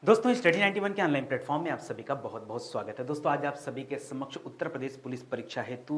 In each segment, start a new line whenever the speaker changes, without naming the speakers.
दोस्तों स्टडी 91 के online platform में आप सभी का बहुत बहुत स्वागत है। दोस्तों आज आप सभी के समक्ष उत्तर प्रदेश पुलिस परीक्षा हेतु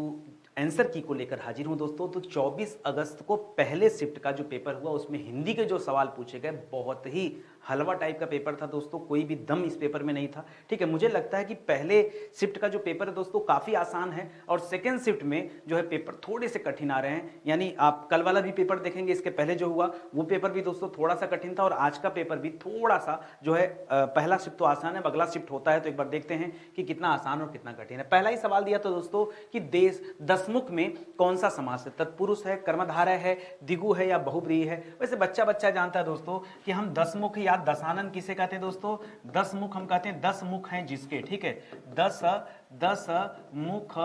आंसर की को लेकर हाजिर हूं। दोस्तों तो 24 अगस्त को पहले शिफ्ट का जो पेपर हुआ उसमें हिंदी के जो सवाल पूछे गए बहुत ही हलवा टाइप का पेपर था दोस्तों, कोई भी दम इस पेपर में नहीं था। ठीक है, मुझे लगता है कि पहले शिफ्ट का जो पेपर है दोस्तों काफ़ी आसान है और सेकेंड शिफ्ट में जो है पेपर थोड़े से कठिन आ रहे हैं। यानी आप कल वाला भी पेपर देखेंगे, इसके पहले जो हुआ वो पेपर भी दोस्तों थोड़ा सा कठिन था और आज का पेपर भी थोड़ा सा जो है पहला शिफ्ट तो आसान है, अगला शिफ्ट होता है तो एक बार देखते हैं कि कितना आसान और कितना कठिन है। पहला ही सवाल दिया तो दोस्तों कि देश दसमुख में कौन सा समास है, तत्पुरुष है, कर्मधारय है, द्विगु है या बहुब्रीहि है। वैसे बच्चा बच्चा जानता है दोस्तों कि हम दसमुख या दसानन किसे कहते हैं दोस्तों, 10 मुख हम कहते हैं, 10 मुख हैं जिसके, ठीक है, 10 मुख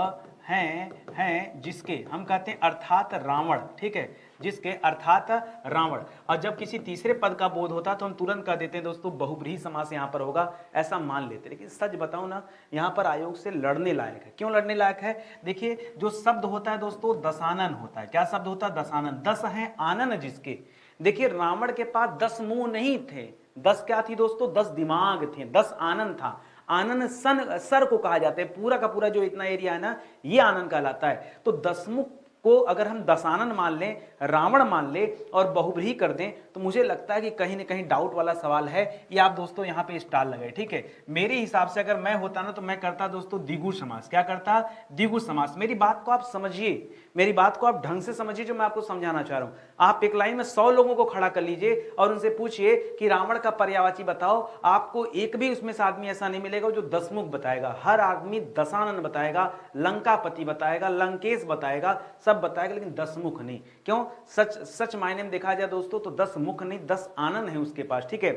हैं जिसके हम कहते हैं अर्थात रावण, ठीक है, जिसके अर्थात रावण। और जब किसी तीसरे पद का बोध होता है तो हम तुरंत कह देते हैं दोस्तों बहुब्रीहि समास यहां पर होगा, ऐसा मान लेते हैं। लेकिन सच बताऊं ना, यहां पर आयोग से लड़ने लायक है। क्यों लड़ने लायक है? देखिए जो शब्द होता है दोस्तों दसानन होता है। क्या शब्द होता है? दसानन। 10 है आनन जिसके। देखिए रावण के पास 10 मुंह नहीं थे, 10 क्या थी दोस्तों? 10 दिमाग थे, 10 आनन था। आनन सर को कहा जाता है, पूरा का पूरा जो इतना एरिया है ना ये आनन कहलाता है। तो दसमुख को अगर हम दसानन मान लें, रावण मान ले और बहुब्रीहि कर दें तो मुझे लगता है कि कहीं ना कहीं डाउट वाला सवाल है। ये आप दोस्तों यहाँ पे स्टार लगे, ठीक है। मेरे हिसाब से अगर मैं होता ना तो मैं करता दोस्तों द्विगु समास। क्या करता? द्विगु समास। मेरी बात को आप समझिए, मेरी बात को आप ढंग से समझिए जो मैं आपको समझाना चाह रहा हूं। आप एक लाइन में 100 लोगों को खड़ा कर लीजिए और उनसे पूछिए कि रावण का पर्यायवाची बताओ, आपको एक भी उसमें से आदमी ऐसा नहीं मिलेगा जो दसमुख बताएगा। हर आदमी दसानन बताएगा, लंकापति बताएगा, लंकेश बताएगा, सब बताएगा, लेकिन 10 मुख नहीं। क्यों? सच मायने में देखा जाए दोस्तों तो 10 मुख नहीं, 10 आनन है उसके पास, ठीक है।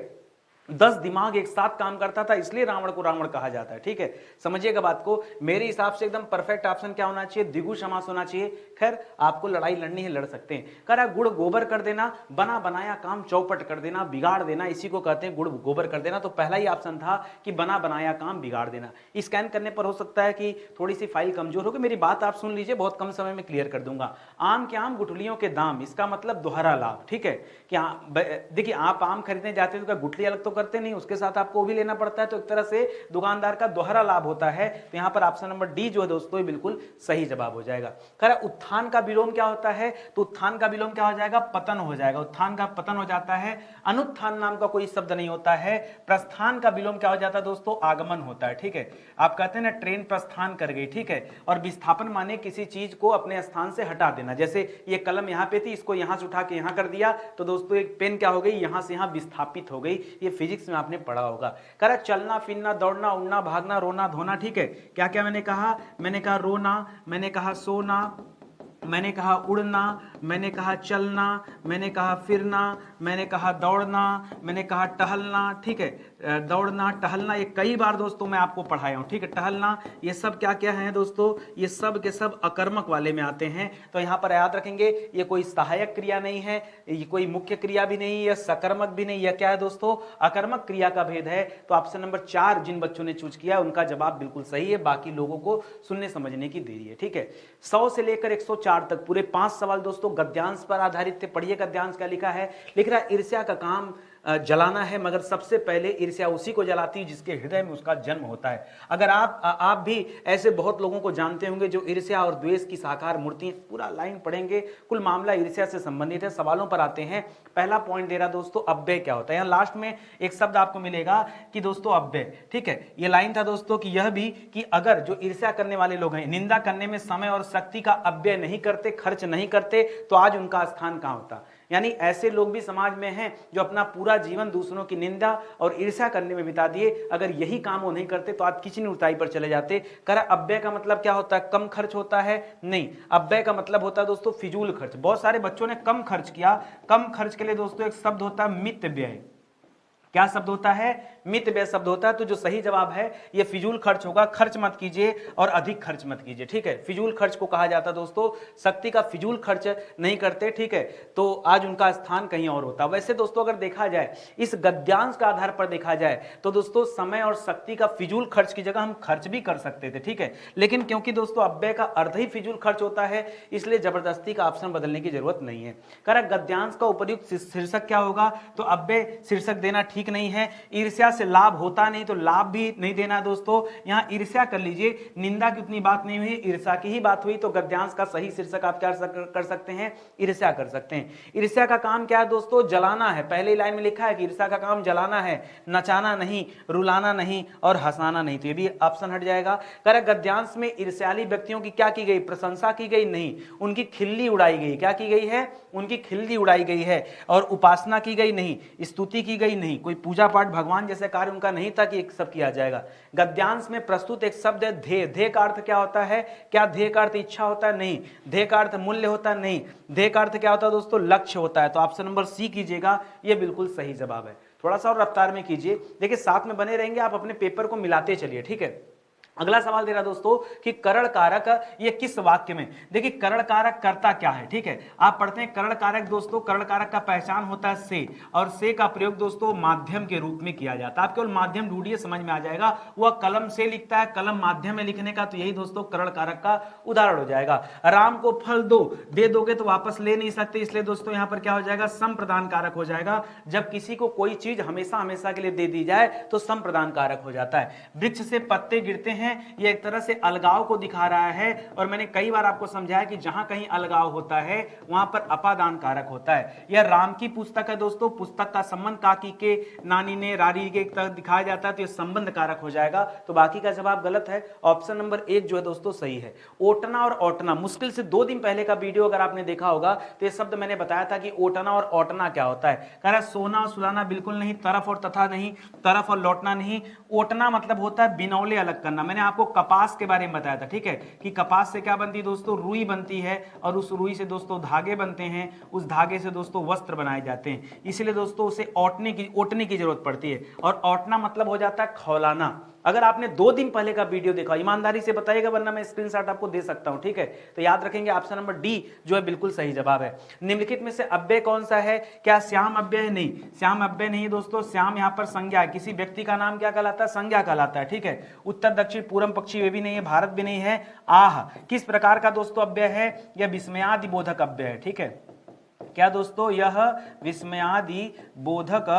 10 दिमाग एक साथ काम करता था, इसलिए रावण को रावण कहा जाता है, ठीक है। समझिएगा बात को। मेरे हिसाब से एकदम परफेक्ट ऑप्शन क्या होना चाहिए? द्विगु समास होना चाहिए। खैर आपको लड़ाई लड़नी है, लड़ सकते हैं। कह रहा गुड़ गोबर कर देना, बना बनाया काम चौपट कर देना, बिगाड़ देना, इसी को कहते हैं गुड़ गोबर कर देना। तो पहला ही ऑप्शन था कि बना बनाया काम बिगाड़ देना। स्कैन करने पर हो सकता है कि थोड़ी सी फाइल कमजोर होगी, मेरी बात आप सुन लीजिए, बहुत कम समय में क्लियर कर दूंगा। आम के आम गुठलियों के दाम, इसका मतलब दोहरा लाभ, ठीक है। क्या देखिए आप आम खरीदने जाते हैं तो गुठली अलग तो करते नहीं, उसके साथ आपको भी लेना पड़ता है, तो एक तरह से दुकानदार का दोहरा लाभ होता है। तो यहां पर ऑप्शन नंबर डी जो है दोस्तों बिल्कुल सही जवाब हो जाएगा। खैर उत्थान का विलोम क्या होता है? तो उत्थान का विलोम क्या हो जाएगा? पतन हो जाएगा। उत्थान का पतन हो जाता है। अनुत्थान नाम का कोई शब्द नहीं होता है। प्रस्थान का विलोम क्या हो जाता है दोस्तों? आगमन होता है, ठीक है। आप कहते हैं ना ट्रेन प्रस्थान कर गई, ठीक है। और विस्थापन माने किसी चीज को अपने स्थान से हटा देना। जैसे ये कलम यहां पे थी, इसको यहां से उठा के यहां कर दिया तो दोस्तों एक पेन क्या हो गई? यहां से यहां विस्थापित हो गई। ये फिजिक्स में आपने पढ़ा होगा। कह रहा चलना फिरना दौड़ना उड़ना भागना रोना धोना, ठीक है। क्या क्या मैंने कहा? मैंने कहा रोना, मैंने कहा सोना, मैंने कहा उड़ना, मैंने कहा चलना, मैंने कहा फिरना, मैंने कहा दौड़ना, मैंने कहा टहलना, ठीक है। दौड़ना टहलना ये कई बार दोस्तों मैं आपको पढ़ाया हूं, ठीक है। टहलना ये सब क्या क्या है दोस्तों? ये सब के सब अकर्मक वाले में आते हैं। तो यहां पर याद रखेंगे ये कोई सहायक क्रिया नहीं है, ये कोई मुख्य क्रिया भी नहीं, यह सकर्मक भी नहीं, यह क्या है दोस्तों? अकर्मक क्रिया का भेद है। तो ऑप्शन नंबर 4 जिन बच्चों ने चूज किया उनका जवाब बिल्कुल सही है, बाकी लोगों को सुनने समझने की देरी है, ठीक है। 100 से लेकर 104 तक पूरे 5 सवाल दोस्तों गद्यांश पर आधारित थे। पढ़िए गद्यांश क्या लिखा है। लिख रहा ईर्ष्या का काम जलाना है, मगर सबसे पहले ईर्ष्या उसी को जलाती है जिसके हृदय में उसका जन्म होता है। अगर आप भी ऐसे बहुत लोगों को जानते होंगे जो ईर्ष्या और द्वेष की साकार मूर्ति हैं। पूरा लाइन पढ़ेंगे, कुल मामला ईर्ष्या से संबंधित है। सवालों पर आते हैं। पहला पॉइंट दे रहा दोस्तों अव्यय क्या होता है। यहाँ लास्ट में एक शब्द आपको मिलेगा कि दोस्तों अव्यय, ठीक है। ये लाइन था दोस्तों कि यह भी कि अगर जो ईर्ष्या करने वाले लोग हैं निंदा करने में समय और शक्ति का अव्यय नहीं करते, खर्च नहीं करते, तो आज उनका स्थान कहां होता। यानी ऐसे लोग भी समाज में हैं जो अपना पूरा जीवन दूसरों की निंदा और ईर्ष्या करने में बिता दिए। अगर यही काम वो नहीं करते तो आज किसी ऊंचाई पर चले जाते। करा अव्यय का मतलब क्या होता है? कम खर्च होता है? नहीं, अव्यय का मतलब होता है दोस्तों फिजूल खर्च। बहुत सारे बच्चों ने कम खर्च किया। कम खर्च के लिए दोस्तों एक शब्द होता है मित व्यय। क्या शब्द होता है? मित व्यय शब्द होता है। तो जो सही जवाब है ये फिजूल खर्च होगा। खर्च मत कीजिए और अधिक खर्च मत कीजिए, ठीक है। फिजूल खर्च को कहा जाता है दोस्तों, शक्ति का फिजूल खर्च नहीं करते, ठीक है। तो आज उनका स्थान कहीं और होता। वैसे दोस्तों अगर देखा जाए इस गद्यांश के आधार पर देखा जाए तो दोस्तों समय और शक्ति का फिजूल खर्च की जगह हम खर्च भी कर सकते थे, ठीक है। लेकिन क्योंकि दोस्तों अव्यय का अर्ध ही फिजूल खर्च होता है इसलिए जबरदस्ती का ऑप्शन बदलने की जरूरत नहीं है। कह रहा गद्यांश का उपयुक्त शीर्षक क्या होगा? तो अव्यय शीर्षक देना ठीक ठीक नहीं है। ईर्ष्या से लाभ होता नहीं तो लाभ भी नहीं देना दोस्तों। यहाँ ईर्ष्या कर लीजिए, निंदा की उतनी बात नहीं हुई, ईर्ष्या की ही बात हुई, तो गद्यांश का सही शीर्षक आप क्या कर सकते हैं, ईर्ष्या कर सकते हैं। ईर्ष्या का काम क्या है दोस्तों, जलाना है। पहली लाइन में लिखा है कि ईर्ष्या का काम जलाना है, नचाना नहीं, रुलाना नहीं और हंसाना नहीं, तो ये भी ऑप्शन हट जाएगा। कह रहे गद्यांश में ईर्ष्याली व्यक्तियों की क्या की गई, प्रशंसा की गई नहीं, उनकी खिल्ली उड़ाई गई। क्या की गई है, उनकी खिल्ली उड़ाई गई है। और उपासना की गई नहीं, स्तुति की गई नहीं, कोई पूजा पाठ भगवान जैसे कार्य उनका नहीं था कि एक सब किया जाएगा। गद्यांश में प्रस्तुत एक शब्द है ध्येय। ध्येय का अर्थ क्या होता है, क्या ध्येय का अर्थ इच्छा होता है, नहीं। ध्येय का अर्थ मूल्य होता है, नहीं। ध्येय का अर्थ क्या होता है दोस्तों, लक्ष्य होता है। तो ऑप्शन नंबर सी कीजिएगा, ये बिल्कुल सही जवाब है। थोड़ा सा और रफ्तार में कीजिए, देखिए साथ में बने रहेंगे, आप अपने पेपर को मिलाते चलिए, ठीक है। अगला सवाल दे रहा दोस्तों कि करण कारक ये किस वाक्य में, देखिए करण कारक करता क्या है, ठीक है। आप पढ़ते हैं करण कारक दोस्तों, करण कारक का पहचान होता है से, और से का प्रयोग दोस्तों माध्यम के रूप में किया जाता है। आप केवल माध्यम ढूंढिए, समझ में आ जाएगा। वह कलम से लिखता है, कलम माध्यम में लिखने का, तो यही दोस्तों करण कारक का उदाहरण हो जाएगा। राम को फल दो, दे दोगे तो वापस ले नहीं सकते, इसलिए दोस्तों यहां पर क्या हो जाएगा, संप्रदान कारक हो जाएगा। जब किसी को कोई चीज हमेशा हमेशा के लिए दे दी जाए तो संप्रदान कारक हो जाता है। वृक्ष से पत्ते गिरते हैं, ये एक तरह से अलगाव को दिखा रहा है, और मैंने कई बार आपको समझाया कि जहां कहीं अलगाव होता है वहां पर अपादान कारक होता है। यह राम की पुस्तक है दोस्तों, पुस्तक का संबंध काकी के, नानी ने, रारी के तरह दिखाया जाता है, तो यह संबंध कारक हो जाएगा। तो बाकी का जवाब गलत है, ऑप्शन नंबर 1 जो है दोस्तों सही है। ओटना और ओटना, मुश्किल से 2 दिन पहले का वीडियो अगर आपने देखा होगा तो यह शब्द मैंने बताया था कि ओटना और ओटना क्या होता है। कह रहा है सोना और सुलाना बिल्कुल नहीं, तरफ और तथा नहीं, तरफ और लौटना नहीं। ओटना मतलब होता है बिनौले अलग करना। मैंने आपको कपास के बारे में बताया था, ठीक है, कि कपास से क्या बनती है दोस्तों, रुई बनती है, और उस रुई से दोस्तों धागे बनते हैं, उस धागे से दोस्तों वस्त्र बनाए जाते हैं। इसलिए दोस्तों उसे ओटने की जरूरत पड़ती है। और ओटना मतलब हो जाता है खौलाना। अगर आपने 2 दिन पहले का वीडियो देखा, ईमानदारी से बताइएगा, वरना मैं स्क्रीनशॉट आपको दे सकता हूं, ठीक है। तो याद रखेंगे ऑप्शन नंबर डी जो है बिल्कुल सही जवाब है। निम्नलिखित में से अव्यय कौन सा है, क्या श्याम अव्यय है, नहीं, श्याम अव्यय नहीं दोस्तों। श्याम यहां पर संज्ञा है, किसी व्यक्ति का नाम क्या कहलाता है, संज्ञा कहलाता है, ठीक है। उत्तर दक्षिण पूर्व पक्षी वे भी नहीं है, भारत भी नहीं है। आह किस प्रकार का दोस्तों अव्यय है, यह विस्मयादि बोधक अव्यय है, ठीक है। क्या दोस्तों, यह विस्मयादि बोधक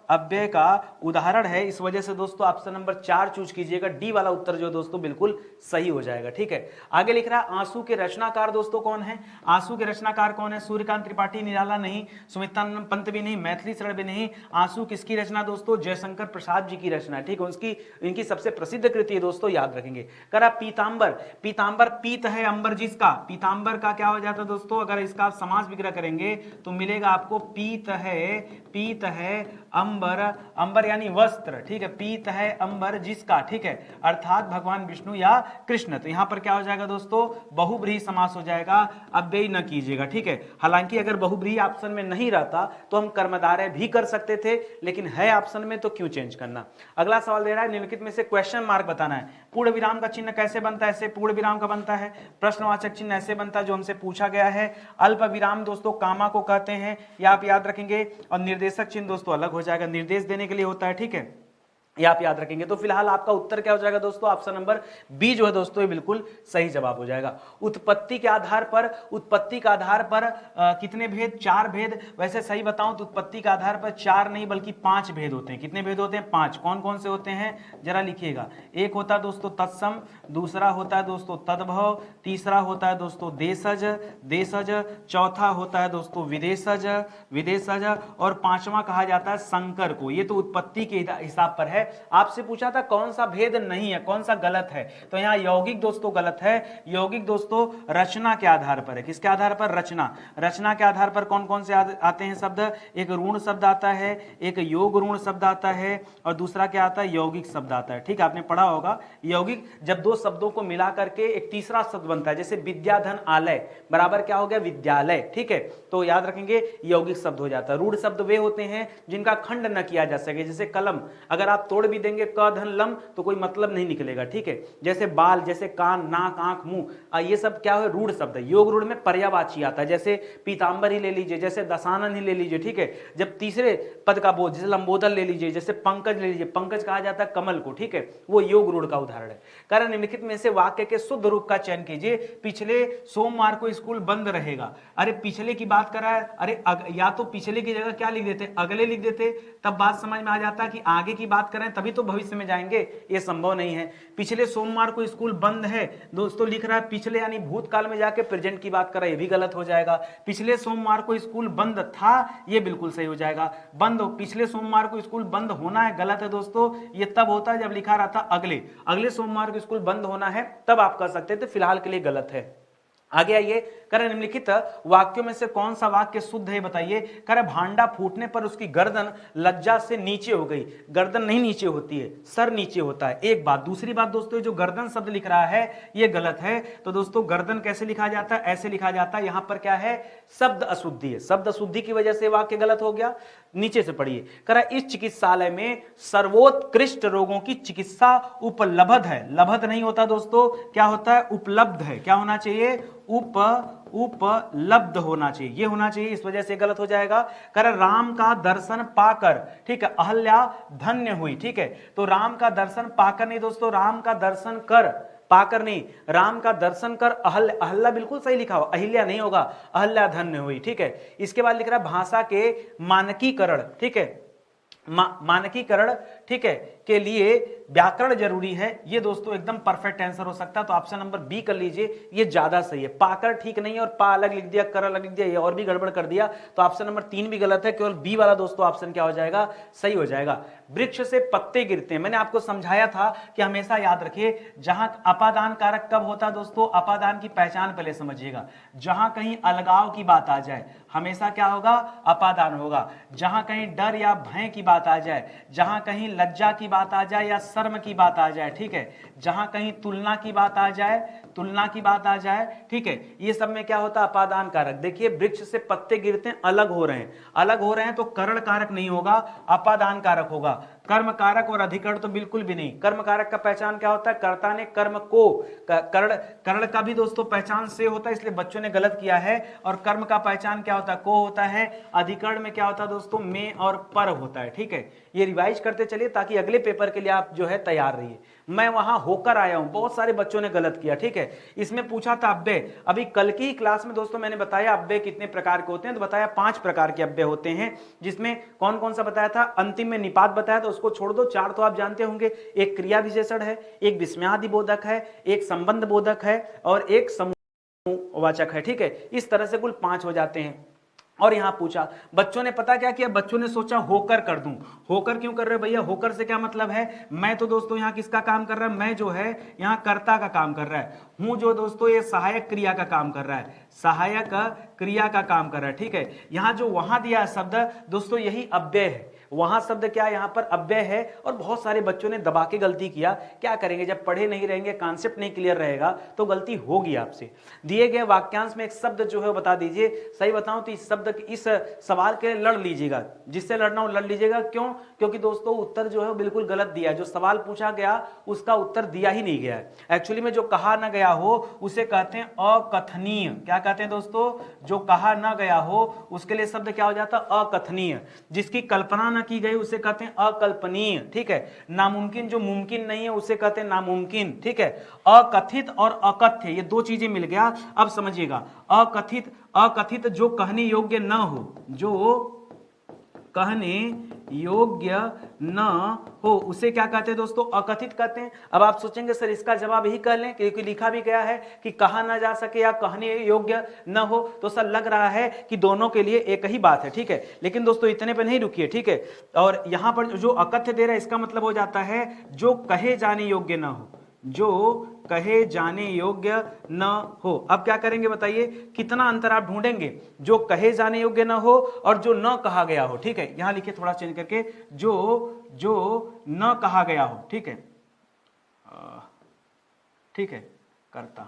अव्यय का उदाहरण है। इस वजह से दोस्तों ऑप्शन नंबर 4 चूज कीजिएगा, डी वाला उत्तर जो दोस्तों बिल्कुल सही हो जाएगा, ठीक है। आगे लिख रहा है आंसू के रचनाकार दोस्तों कौन है, आंसू के रचनाकार कौन है, सूर्यकांत त्रिपाठी, निराला नहीं, सुमित्रानंद पंत भी नहीं, मैथिली शरण भी नहीं। आंसू किसकी रचना दोस्तों, जयशंकर प्रसाद जी की रचना है, ठीक है। उसकी इनकी सबसे प्रसिद्ध कृति है दोस्तों, याद रखेंगे। करा पीतांबर, पीतांबर पीत है अंबर जिसका, पीतांबर का क्या हो जाता है दोस्तों, अगर इसका आप समास विग्रह करेंगे तो मिलेगा आपको पीत है अंबर, अंबर यानी वस्त्र, ठीक है। पीत है अंबर जिसका, ठीक है, अर्थात भगवान विष्णु या कृष्ण। तो यहां पर क्या हो जाएगा दोस्तों, बहुब्रीहि समास हो जाएगा, अव्यय न कीजिएगा, ठीक है। हालांकि अगर बहुब्रीहि ऑप्शन में नहीं रहता तो हम कर्मधारय भी कर सकते थे, लेकिन है ऑप्शन में तो क्यों चेंज करना। अगला सवाल दे रहा है निम्नलिखित में से क्वेश्चन मार्क बताना है। पूर्ण विराम का चिन्ह कैसे बनता है, ऐसे पूर्ण विराम का बनता है। प्रश्नवाचक चिन्ह ऐसे बनता है जो हमसे पूछा गया है। अल्प विराम दोस्तों कामा को कहते हैं, या आप याद रखेंगे। और निर्देशक चिन्ह दोस्तों अलग हो जाएगा, निर्देश देने के लिए होता है, ठीक है, ये आप याद रखेंगे। तो फिलहाल आपका उत्तर क्या हो जाएगा दोस्तों, ऑप्शन नंबर बी जो है दोस्तों ये बिल्कुल सही जवाब हो जाएगा। उत्पत्ति के आधार पर, उत्पत्ति के आधार पर कितने भेद, 4 भेद। वैसे सही बताऊं तो उत्पत्ति के आधार पर 4 नहीं बल्कि 5 भेद होते हैं। कितने भेद होते हैं, 5। कौन कौन से होते हैं जरा लिखिएगा। एक होता है दोस्तों तत्सम, दूसरा होता है दोस्तों तद्भव, तीसरा होता है दोस्तों देशज, चौथा होता है दोस्तों विदेशज, और 5वां कहा जाता है संकर को। ये तो उत्पत्ति के हिसाब पर है। आपसे पूछा था कौन सा भेद नहीं है, कौन सा गलत है, तो यहां यौगिक दोस्तों गलत है। यौगिक दोस्तों रचना के आधार पर है। किसके आधार पर, रचना के आधार पर कौन कौन से आते हैं शब्द, एक ऋण शब्द आता है, एक योग ऋण शब्द आता है, और दूसरा क्या आता है, यौगिक शब्द आता है, ठीक है। आपने पढ़ा होगा यौगिक जब 2 शब्दों को मिला करके एक तीसरा शब्द बनता है, जैसे विद्याधन आलय बराबर क्या हो गया, विद्यालय, ठीक है। तो याद रखेंगे यौगिक शब्द हो जाता है। रूढ़ शब्द वे होते हैं जिनका खंड न किया जा सके, जैसे कलम अगर आप जोड़ भी देंगे क धन लम तो कोई मतलब नहीं निकलेगा, ठीक है। जैसे बाल, जैसे कान, नाक, आंख, मुंह, ये सब क्या है, रूढ़ शब्द है। योग रूढ़ में पर्यायवाची आता है, जैसे पीतांबर ही ले लीजिए, जैसे दशानन ही ले लीजिए, ठीक है। जब तीसरे पद का बोध, जैसे लंबोदर ले लीजिए, जैसे पंकज ले लीजिए, पंकज कहा जाता है कमल को, ठीक है, वो योग रूढ़ का उदाहरण है। कारण निम्नलिखित में से वाक्य के शुद्ध रूप का चयन कीजिए। पिछले सोमवार को स्कूल बंद रहेगा, अरे पिछले की बात कर रहा है, अरे या तो पिछले की जगह क्या लिख देते, अगले लिख देते, तब बात समझ में आ जाता कि आगे की बात करें तभी तो भविष्य में जाएंगे, ये संभव नहीं है। पिछले सोमवार को स्कूल बंद है, दोस्तों लिख रहा है पिछले यानी भूतकाल में जाके प्रेजेंट की बात कर रहा है, ये भी गलत हो जाएगा। पिछले सोमवार को स्कूल बंद था, ये बिल्कुल सही हो जाएगा। बंद, पिछले सोमवार को स्कूल बंद होना है, गलत है दोस्तों। ये तब होता है जब लिखा रहता अगले सोमवार को स्कूल बंद होना है, तब आप कर सकते थे, फिलहाल के लिए गलत है। आगे आइए, कर निम्नलिखित वाक्यों में से कौन सा वाक्य शुद्ध है बताइए। कर भांडा फूटने पर उसकी गर्दन लज्जा से नीचे हो गई। गर्दन नहीं नीचे होती है, सर नीचे होता है, एक बात। दूसरी बात दोस्तों, जो गर्दन शब्द लिख रहा है ये गलत है। तो दोस्तों गर्दन कैसे लिखा जाता है, ऐसे लिखा जाता है। यहां पर क्या है, शब्द अशुद्धि है, शब्द अशुद्धि की वजह से वाक्य गलत हो गया। नीचे से पढ़िए, करा इस चिकित्सालय में सर्वोत्कृष्ट रोगों की चिकित्सा उपलब्ध है। लब्ध नहीं होता दोस्तों, क्या होता है, उपलब्ध है। क्या होना चाहिए, उपलब्ध होना चाहिए, ये होना चाहिए, इस वजह से गलत हो जाएगा। कर राम का दर्शन पाकर, ठीक है, अहल्या धन्य हुई, ठीक है। तो राम का दर्शन पाकर नहीं दोस्तों, राम का दर्शन कर, पाकर नहीं, राम का दर्शन कर अहल्या बिल्कुल सही लिखा हो, अहिल्या नहीं होगा, अहल्या धन्य हुई, ठीक है। इसके बाद लिख रहा है भाषा के मानकीकरण, ठीक है, मानकीकरण, ठीक है, के लिए व्याकरण जरूरी है। ये दोस्तों एकदम परफेक्ट आंसर हो सकता है, तो ऑप्शन नंबर बी कर लीजिए, ये ज्यादा सही है। पाकर ठीक नहीं है और पा अलग लिख दिया, कर अलग लिख दिया, ये और भी गड़बड़ कर दिया, तो ऑप्शन नंबर 3 भी गलत है। केवल बी वाला दोस्तों ऑप्शन क्या हो जाएगा, सही हो जाएगा। वृक्ष से पत्ते गिरते हैं, मैंने आपको समझाया था कि हमेशा याद रखिए, जहां अपादान कारक कब होता है दोस्तों, अपादान की पहचान पहले समझिएगा। जहां कहीं अलगाव की बात आ जाए हमेशा क्या होगा, अपादान होगा। जहां कहीं डर या भय की बात आ जाए, जहां कहीं लज्जा की बात आ जाए या शर्म की बात आ जाए, ठीक है, जहां कहीं तुलना की बात आ जाए, तुलना की बात आ जाए, ठीक है, ये सब में क्या होता है, अपादान कारक। देखिए वृक्ष से पत्ते गिरते हैं, अलग हो रहे हैं, अलग हो रहे हैं, तो करण कारक नहीं होगा, अपादान कारक होगा। कर्म कारक और अधिकरण तो बिल्कुल भी नहीं। कर्म कारक का पहचान क्या होता है, कर्ता ने कर्म को, करण का भी दोस्तों पहचान से होता है, इसलिए बच्चों ने गलत किया है। और कर्म का पहचान क्या होता है, को होता है। अधिकरण में क्या होता है दोस्तों, में और पर होता है, ठीक है। ये रिवाइज करते चलिए ताकि अगले पेपर के लिए आप जो है तैयार रहिए। मैं वहां होकर आया हूं, बहुत सारे बच्चों ने गलत किया, ठीक है। इसमें पूछा था अव्यय, अभी कल की क्लास में दोस्तों मैंने बताया अव्यय कितने प्रकार के होते हैं, तो बताया 5 प्रकार के अव्यय होते हैं। जिसमें कौन कौन सा बताया था, अंतिम में निपात बताया, तो उसको छोड़ दो, 4 तो आप जानते होंगे। एक क्रिया विशेषण है, एक विस्मयादि बोधक है, एक संबंध बोधक है और एक समूहवाचक है, ठीक है। इस तरह से कुल 5 हो जाते हैं। और यहां पूछा बच्चों ने, पता क्या किया, बच्चों ने सोचा होकर कर दूं। होकर क्यों कर रहे भैया, होकर से क्या मतलब है, मैं तो दोस्तों यहां किसका काम कर रहा है, मैं जो है यहां कर्ता का काम कर रहा है, हूं जो दोस्तों ये सहायक क्रिया का काम कर रहा है, सहायक क्रिया का काम कर रहा है, ठीक है। यहां जो वहां दिया शब्द दोस्तों यही अव्यय है, वहां शब्द क्या यहां पर अव्यय है। और बहुत सारे बच्चों ने दबा के गलती किया, क्या करेंगे, जब पढ़े नहीं रहेंगे, कॉन्सेप्ट नहीं क्लियर रहेगा तो गलती होगी आपसे। दिए गए वाक्यांश में एक शब्द जो है बता दीजिए। सही बताऊं तो इस शब्द, इस सवाल के लड़ लीजिएगा, जिससे लड़ना हो लड़ लीजिएगा। क्यों, क्योंकि दोस्तों उत्तर जो है बिल्कुल गलत दिया है, जो सवाल पूछा गया उसका उत्तर दिया ही नहीं गया है। एक्चुअली में जो कहा ना गया हो उसे कहते हैं अकथनीय। क्या कहते हैं दोस्तों, जो कहा ना गया हो उसके लिए शब्द क्या हो जाता है, अकथनीय। जिसकी कल्पना की गई उसे कहते हैं अकल्पनीय, ठीक है। नामुमकिन, जो मुमकिन नहीं है उसे कहते हैं नामुमकिन, ठीक है। अकथित और अकथ्य ये 2 चीजें मिल गया। अब समझिएगा, अकथित, अकथित जो कहने योग्य न हो, जो कहने योग्य न हो उसे क्या कहते हैं दोस्तों, अकथित कहते हैं। अब आप सोचेंगे सर इसका जवाब ही कह लें, क्योंकि लिखा भी गया है कि कहा ना जा सके या कहने योग्य न हो, तो सर लग रहा है कि दोनों के लिए एक ही बात है, ठीक है। लेकिन दोस्तों इतने पे नहीं रुकिए, ठीक है। और यहां पर जो अकथ्य दे रहा है इसका मतलब हो जाता है जो कहे जाने योग्य न हो, जो कहे जाने योग्य न हो। अब क्या करेंगे बताइए, कितना अंतर आप ढूंढेंगे, जो कहे जाने योग्य न हो और जो न कहा गया हो, ठीक है। यहां लिखिए थोड़ा चेंज करके, जो न कहा गया हो, ठीक है, ठीक है, करता,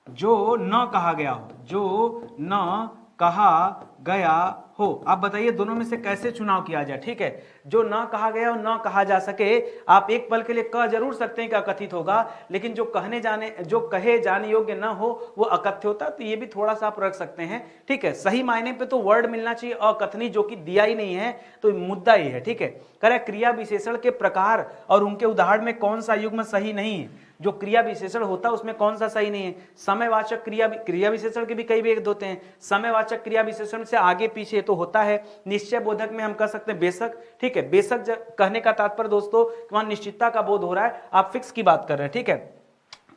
जो न कहा गया हो, जो न कहा गया हो। आप बताइए दोनों में से कैसे चुनाव किया जाए। ठीक है, जो ना कहा गया और ना कहा जा सके, आप एक पल के लिए कह जरूर सकते हैं कि अकथित होगा, लेकिन जो कहे जाने योग्य ना हो वो अकथ्य होता, तो ये भी थोड़ा सा आप रख सकते हैं। ठीक है, सही मायने पे तो वर्ड मिलना चाहिए अकथनी, जो कि दिया ही नहीं है, तो मुद्दा ये है। ठीक है, कह क्रिया विशेषण के प्रकार और उनके उदाहरण में कौन सा युग्म सही नहीं है। जो क्रिया विशेषण होता है उसमें कौन सा सही नहीं है। समयवाचक क्रिया विशेषण के भी कई भेद होते हैं। समयवाचक क्रिया विशेषण से आगे पीछे तो होता है। निश्चय बोधक में हम कह सकते हैं बेशक। ठीक है, बेशक कहने का तात्पर्य दोस्तों वहां निश्चितता का बोध हो रहा है, आप फिक्स की बात कर रहे हैं। ठीक है,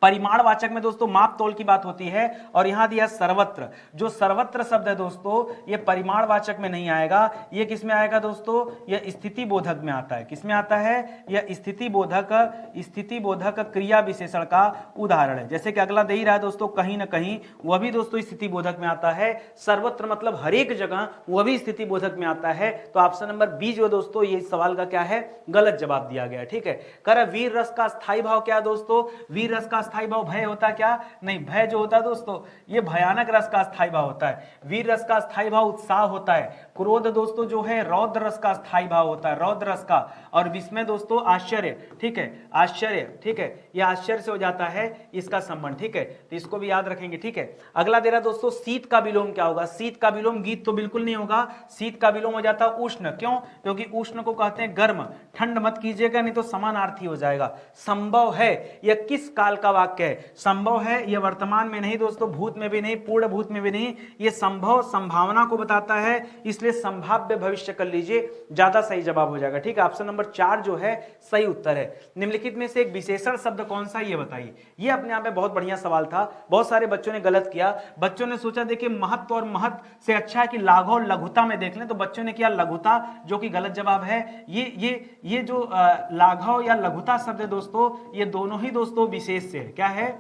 परिमाणवाचक में दोस्तों माप तोल की बात होती है, और यहां दिया सर्वत्र। जो सर्वत्र शब्द है दोस्तों ये परिमाणवाचक में नहीं आएगा, ये किस में आएगा दोस्तों, यह स्थिति बोधक में आता है। किस में आता है, यह स्थिति बोधक क्रिया विशेषण का उदाहरण है। जैसे कि अगला दे ही रहा है दोस्तों, कहीं ना कहीं, वह भी दोस्तों स्थिति बोधक में आता है। सर्वत्र मतलब हर एक जगह, वह भी स्थिति बोधक में आता है। तो ऑप्शन नंबर बी जो दोस्तों ये सवाल का क्या है, गलत जवाब दिया गया। ठीक है, कर वीर रस का स्थायी भाव क्या है दोस्तों, वीर रस का स्थायी भाव भय होता है क्या, नहीं, भय जो होता है दोस्तों ये भयानक रस का स्थायी भाव होता है। वीर रस का स्थायी भाव उत्साह होता है। क्रोध दोस्तों जो है रौद्र रस का स्थायी भाव होता है, रौद्र रस का। और विस्मय दोस्तों आश्चर्य। ठीक है, आश्चर्य। ठीक है, यह आश्चर्य से हो जाता है इसका संबंध। ठीक है, तो इसको भी याद रखेंगे। ठीक है, अगला दे रहा दोस्तों शीत का विलोम क्या होगा। शीत का विलोम गीत तो बिल्कुल नहीं होगा, शीत का विलोम हो जाता है उष्ण। क्यों, क्योंकि उष्ण को कहते हैं गर्म। ठंड मत कीजिएगा नहीं तो समानार्थी हो जाएगा। संभव है यह किस काल का वाक्य है, संभव है यह वर्तमान में नहीं दोस्तों, भूत में भी नहीं, पूर्ण भूत में भी नहीं, यह संभव संभावना को बताता है, इसलिए संभाव्य भविष्य कर लीजिए, ज्यादा सही जवाब हो जाएगा। ठीक है, ऑप्शन नंबर 4 जो है सही उत्तर है। निम्नलिखित में से एक विशेषण शब्द कौन सा ये बताइए। ये अपने आप में बहुत बढ़िया सवाल था, बहुत सारे बच्चों ने गलत किया। बच्चों ने सोचा देखिए महत्व और महत्व से अच्छा है कि लाघव और लघुता में देख लें, तो बच्चों ने किया लघुता, जो कि गलत जवाब है। ये जो लाघव या लघुता शब्द है दोस्तों, ये दोनों ही दोस्तों विशेष से है। क्या है,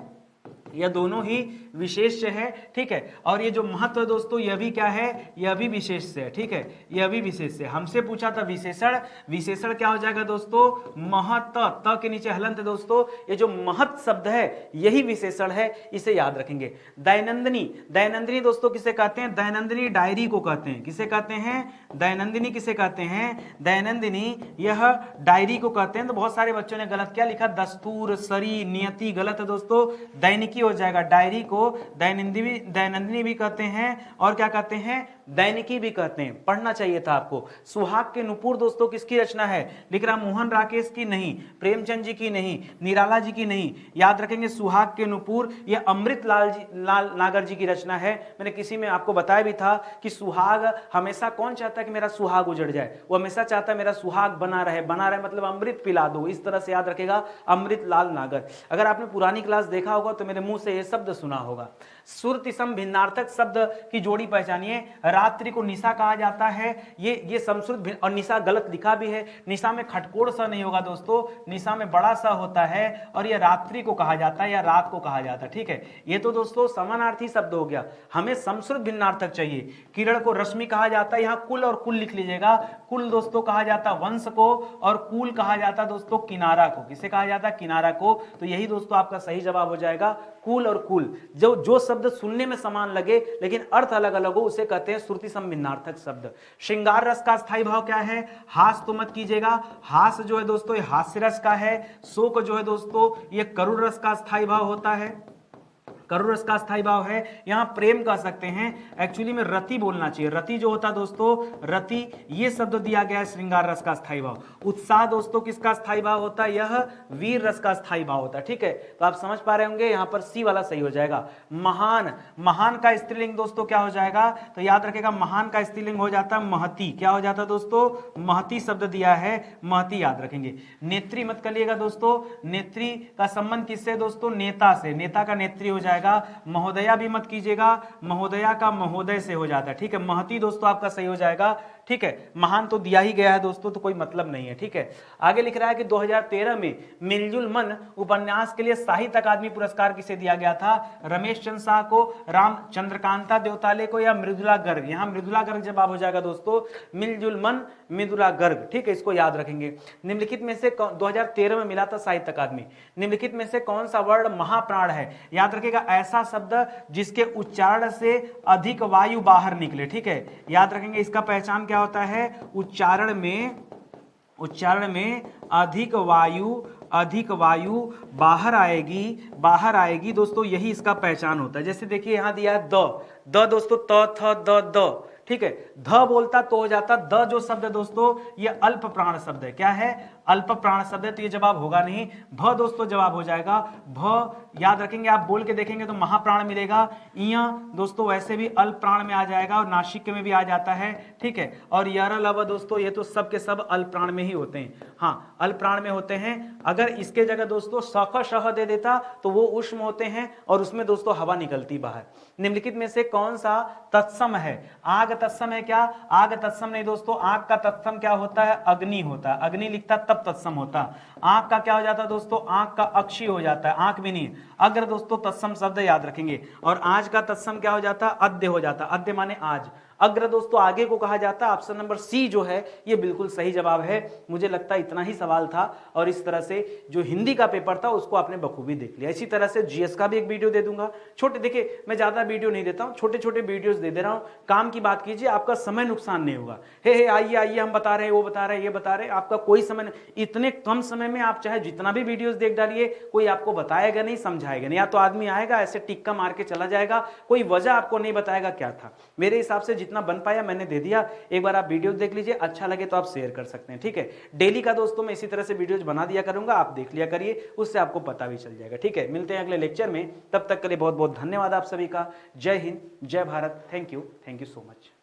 यह दोनों ही विशेष से है। ठीक है, और ये जो महत्व है दोस्तों यह भी क्या है, यह भी विशेष से है। ठीक है, यह भी विशेष से। हमसे पूछा था विशेषण, विशेषण क्या हो जाएगा दोस्तों, महत्व, त के नीचे हलंत है दोस्तों, ये जो महत्व शब्द है यही विशेषण है, इसे याद रखेंगे। दैनंदिनी, दैनंदिनी दोस्तों किसे कहते हैं, दैनंदिनी डायरी को कहते हैं। किसे कहते हैं, दैनंदिनी किसे कहते हैं, दैनंदिनी यह डायरी को कहते हैं। तो बहुत सारे बच्चों ने गलत क्या लिखा, दस्तूर, सरी, नियति, गलत है दोस्तों, दैनिकी हो जाएगा। डायरी को दैनंदिनी भी कहते हैं, और क्या कहते हैं, दैनिकी भी कहते हैं। पढ़ना चाहिए था आपको। सुहाग के नुपुर दोस्तों किसकी रचना है, लिख रहा मोहन राकेश की नहीं, प्रेमचंद जी की नहीं, निराला जी की नहीं, याद रखेंगे सुहाग के नुपुर यह अमृत लाल नागर जी की रचना है। मैंने किसी में आपको बताया भी था कि सुहाग हमेशा कौन चाहता है कि मेरा सुहाग उजड़ जाए, वो हमेशा चाहता है मेरा सुहाग बना रहे, बना रहे मतलब अमृत पिला दो, इस तरह से याद रखेगा, अमृत लाल नागर। अगर आपने पुरानी क्लास देखा होगा तो मेरे मुंह से यह शब्द सुना होगा। सुरतिसम भिन्नार्थक शब्द की जोड़ी पहचानिए। रात्रि को निशा कहा जाता है, ये समश्रुत, और निशा गलत लिखा भी है, निशा में खटकोड़ सा नहीं होगा दोस्तों, निशा में बड़ा सा होता है, और यह रात्रि को कहा जाता है या रात को कहा जाता है। ठीक है, ये तो दोस्तों समानार्थी शब्द हो गया, हमें समश्रुत भिन्नार्थक चाहिए। किरण को रश्मि कहा जाता है, यहाँ कुल और कुल लिख लीजिएगा। कुल दोस्तों कहा जाता है वंश को, और कुल कहा जाता है दोस्तों किनारा को। किसे कहा जाता है, किनारा को। तो यही दोस्तों आपका सही जवाब हो जाएगा, कुल और कुल। जो शब्द सुनने में समान लगे लेकिन अर्थ अलग अलग हो उसे कहते हैं श्रुति समभिन्नार्थक शब्द। श्रृंगार रस का स्थायी भाव क्या है, हास तो मत कीजिएगा, हास जो है दोस्तों ये हास्य रस का है। शोक जो है दोस्तों ये करुण रस का स्थायी भाव होता है, करुण रस का स्थायी भाव है। यहां प्रेम कह सकते हैं, एक्चुअली में रति बोलना चाहिए। रति जो होता है दोस्तों, रति, ये शब्द दिया गया है श्रृंगार रस का स्थायी भाव। उत्साह दोस्तों किसका स्थायी भाव होता है, यह वीर रस का स्थायी भाव होता है। ठीक है, तो आप समझ पा रहे होंगे, यहां पर सी वाला सही हो जाएगा। महान, महान का स्त्रीलिंग दोस्तों क्या हो जाएगा, तो याद रखेगा महान का स्त्रीलिंग हो जाता है महती। क्या हो जाता है दोस्तों, महती शब्द दिया है, महती याद रखेंगे। नेत्री मत करिएगा दोस्तों, नेत्री का संबंध किससे दोस्तों, नेता से, नेता का नेत्री हो जाएगा। महोदया भी मत कीजिएगा, महोदया का महोदय से हो जाता है। ठीक है, महती दोस्तों आपका सही हो जाएगा। ठीक है, महान तो दिया ही गया है दोस्तों, तो कोई मतलब नहीं है, ठीक है। आगे लिख रहा है कि 2013 में मिलजुल मन उपन्यास के लिए साहित्य अकादमी पुरस्कार किसे दिया गया था? रमेश चंद्र शाह को, राम चंद्रकांता देवताले को, या मृदुला गर्ग? यहां मृदुला गर्ग जवाब हो जाएगा दोस्तों, मिलजुल मन मृदुला गर्ग, ठीक है, इसको याद रखेंगे। निम्नलिखित में से 2013 में मिला था साहित्य अकादमी, निम्नलिखित में से कौन सा वर्ड महाप्राण है? याद रखिएगा, ऐसा शब्द जिसके उच्चारण से अधिक वायु बाहर निकले, ठीक है, याद रखेंगे। इसका पहचान क्या होता है? उच्चारण में अधिक वायु बाहर आएगी दोस्तों, यही इसका पहचान होता है। जैसे देखिए यहां दिया है द दोस्तों, त थ द, ठीक है, ध बोलता तो हो जाता, द जो शब्द है दोस्तों ये अल्प प्राण शब्द है। क्या है? अल्प प्राण शब्द है, तो ये जवाब होगा नहीं। भ दोस्तों जवाब हो जाएगा, भ याद रखेंगे, आप बोल के देखेंगे तो महाप्राण मिलेगा। इया दोस्तों वैसे भी अल्प प्राण में आ जाएगा और नासिक में भी आ जाता है, ठीक है। और यारा लव दोस्तों ये तो सब के सब अल्प प्राण में ही होते हैं, हाँ अल्प प्राण में होते हैं। अगर इसके जगह दोस्तों सख शह दे देता तो वो उष्म होते हैं और उसमें दोस्तों हवा निकलती बाहर। निम्नलिखित में से कौन सा तत्सम है? आग तत्सम है क्या? आग तत्सम नहीं दोस्तों, आग का तत्सम क्या होता है? अग्नि होता है, अग्नि लिखता तब तत्सम होता। आंख का क्या हो जाता है दोस्तों? आंख का अक्षी हो जाता है, आंख भी नहीं। अग्र दोस्तों तत्सम शब्द याद रखेंगे। और आज का तत्सम क्या हो जाता है? अद्य हो जाता, अद्य माने आज। अग्र दोस्तों आगे को कहा जाता है। ऑप्शन नंबर सी जो है ये बिल्कुल सही जवाब है। मुझे लगता है इतना ही सवाल था और इस तरह से जो हिंदी का पेपर था उसको आपने बखूबी देख लिया। इसी तरह से जीएस का भी एक वीडियो दे दूंगा। छोटे, देखिए मैं ज्यादा वीडियो नहीं देता हूं, छोटे छोटे वीडियोस दे रहा हूं। काम की बात कीजिए, आपका समय नुकसान नहीं होगा। हे आइए आइए, हम बता रहे हैं, वो बता रहे हैं, ये बता रहे हैं, आपका कोई समय नहीं। इतने कम समय में आप चाहे जितना भी वीडियोस देख डालिए, कोई आपको बताएगा नहीं, समझाएगा नहीं। या तो आदमी आएगा ऐसे टिक्का मार के चला जाएगा, कोई वजह आपको नहीं बताएगा क्या था। मेरे हिसाब से जितना बन पाया मैंने दे दिया। एक बार आप वीडियो देख लीजिए, अच्छा लगे तो आप शेयर कर सकते हैं, ठीक है। डेली का दोस्तों मैं इसी तरह से वीडियोज बना दिया करूंगा, आप देख लिया करिए, उससे आपको पता भी चल जाएगा, ठीक है। मिलते हैं अगले लेक्चर में, तब तक के लिए बहुत बहुत धन्यवाद आप सभी का। जय हिंद, जय Bharat, thank you so much.